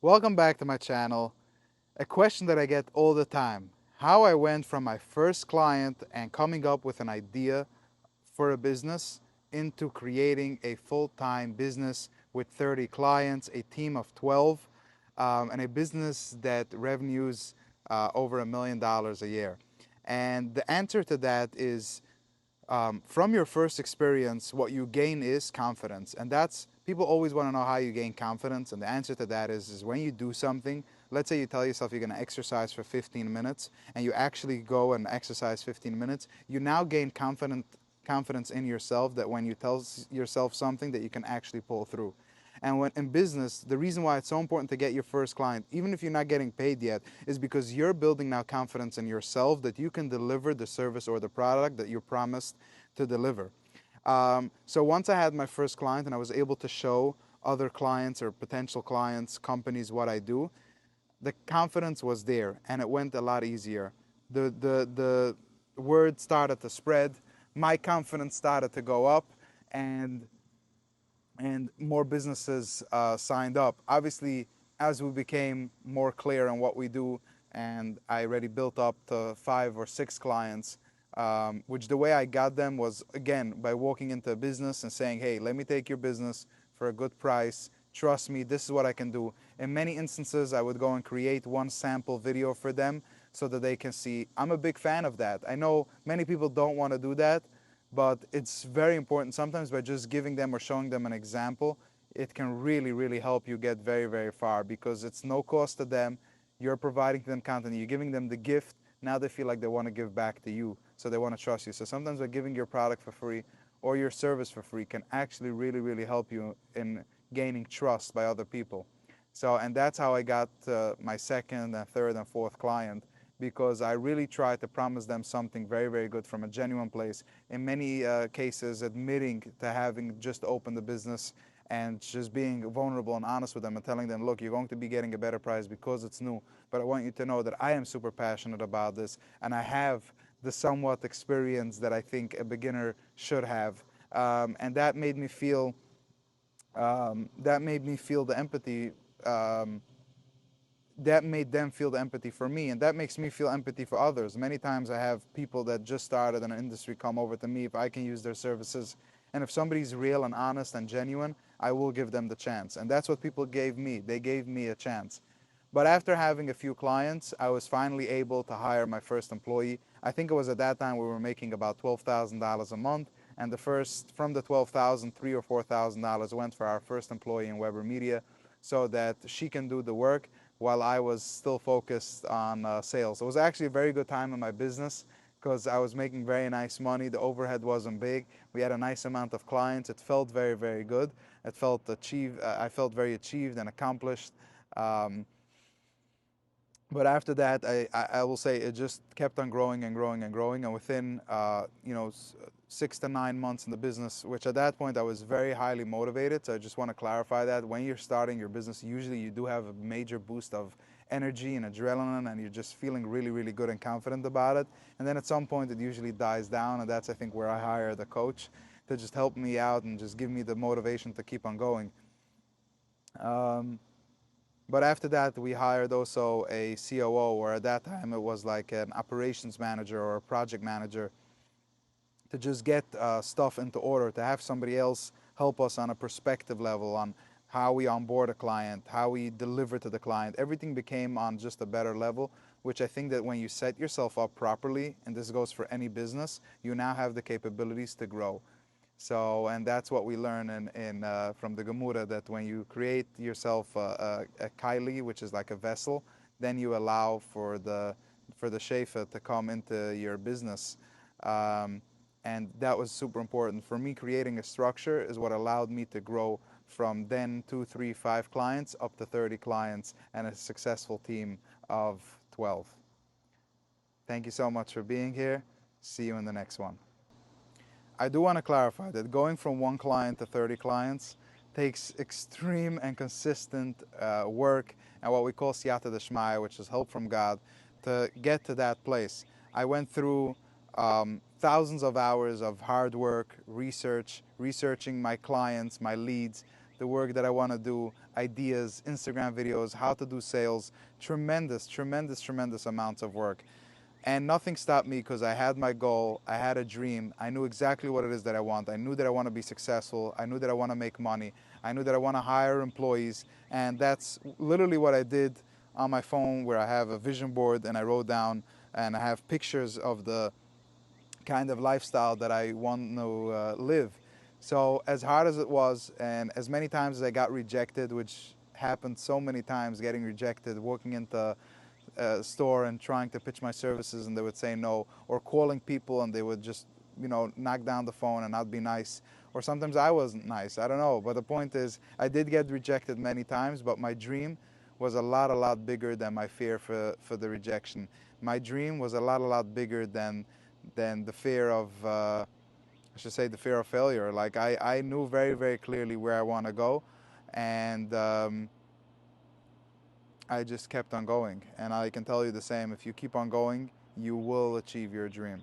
Welcome back to my channel. A question that I get all the time: how I went from my first client and coming up with an idea for a business into creating a full-time business with 30 clients, a team of 12, and a business that revenues over $1 million a year. And the answer to that is, from your first experience, what you gain is confidence. And that's, people always want to know how you gain confidence. And the answer to that is when you do something. Let's say you tell yourself you're going to exercise for 15 minutes and you actually go and exercise 15 minutes, you now gain confidence in yourself that when you tell yourself something that you can actually pull through. And when in business, the reason why it's so important to get your first client, even if you're not getting paid yet, is because you're building now confidence in yourself that you can deliver the service or the product that you promised to deliver. So once I had my first client and I was able to show other clients or potential clients, companies, what I do, the confidence was there and it went a lot easier. The word started to spread, my confidence started to go up, and more businesses signed up. Obviously, as we became more clear on what we do, and I already built up to 5 or 6 clients, which the way I got them was, again, by walking into a business and saying, hey, let me take your business for a good price. Trust me, this is what I can do. In many instances, I would go and create one sample video for them so that they can see. I'm a big fan of that. I know many people don't want to do that, but it's very important. Sometimes by just giving them or showing them an example, it can really, really help you get very, very far, because it's no cost to them. You're providing them content, you're giving them the gift. Now they feel like they want to give back to you, so they want to trust you. So sometimes by giving your product for free or your service for free can actually really, really help you in gaining trust by other people. So, and that's how I got my second and third and fourth client, because I really tried to promise them something very, very good from a genuine place. In many cases, admitting to having just opened the business and just being vulnerable and honest with them and telling them, look, you're going to be getting a better price because it's new, but I want you to know that I am super passionate about this and I have the somewhat experience that I think a beginner should have. And that made me feel the empathy. That made them feel the empathy for me, and that makes me feel empathy for others. Many times I have people that just started in an industry come over to me if I can use their services, and if somebody's real and honest and genuine, I will give them the chance. And that's what people gave me. They gave me a chance. But after having a few clients, I was finally able to hire my first employee. I think it was at that time we were making about $12,000 a month, and the first, from the 12,000, $3,000 or $4,000 went for our first employee in Weber Media, so that she can do the work while I was still focused on sales. It was actually a very good time in my business because I was making very nice money. The overhead wasn't big. We had a nice amount of clients. It felt very, very good. It felt achieved. I felt very achieved and accomplished. Um, but after that, I will say it just kept on growing and growing and growing. And within, 6 to 9 months in the business, which at that point I was very highly motivated. So I just want to clarify that when you're starting your business, usually you do have a major boost of energy and adrenaline, and you're just feeling really, really good and confident about it. And then at some point, it usually dies down. And that's, I think, where I hired a coach to just help me out and just give me the motivation to keep on going. Um, but after that, we hired also a COO, or at that time it was like an operations manager or a project manager, to just get stuff into order, to have somebody else help us on a perspective level on how we onboard a client, how we deliver to the client. Everything became on just a better level, which I think that when you set yourself up properly, and this goes for any business, you now have the capabilities to grow. So, and that's what we learn from the Gemara, that when you create yourself a kaili, which is like a vessel, then you allow for the shefa to come into your business. Um, and that was super important. For me, creating a structure is what allowed me to grow from then 2, 3, 5 clients up to 30 clients and a successful team of 12. Thank you so much for being here. See you in the next one. I do want to clarify that going from 1 client to 30 clients takes extreme and consistent work and what we call siyata deshmaya, which is help from God, to get to that place. I went through thousands of hours of hard work, researching my clients, my leads, the work that I want to do, ideas, Instagram videos, how to do sales, tremendous amounts of work. And nothing stopped me because I had my goal, I had a dream, I knew exactly what it is that I want. I knew that I want to be successful, I knew that I want to make money, I knew that I want to hire employees, and that's literally what I did on my phone, where I have a vision board and I wrote down, and I have pictures of the kind of lifestyle that I want to live. So as hard as it was, and as many times as I got rejected, which happened so many times, getting rejected, walking into a store and trying to pitch my services and they would say no, or calling people and they would just, knock down the phone and not be nice. Or sometimes I wasn't nice, I don't know. But the point is, I did get rejected many times, but my dream was a lot bigger than my fear for the rejection. My dream was a lot bigger than the fear of, I should say, the fear of failure. Like I knew very clearly where I want to go, and I just kept on going. And I can tell you the same: if you keep on going, you will achieve your dream.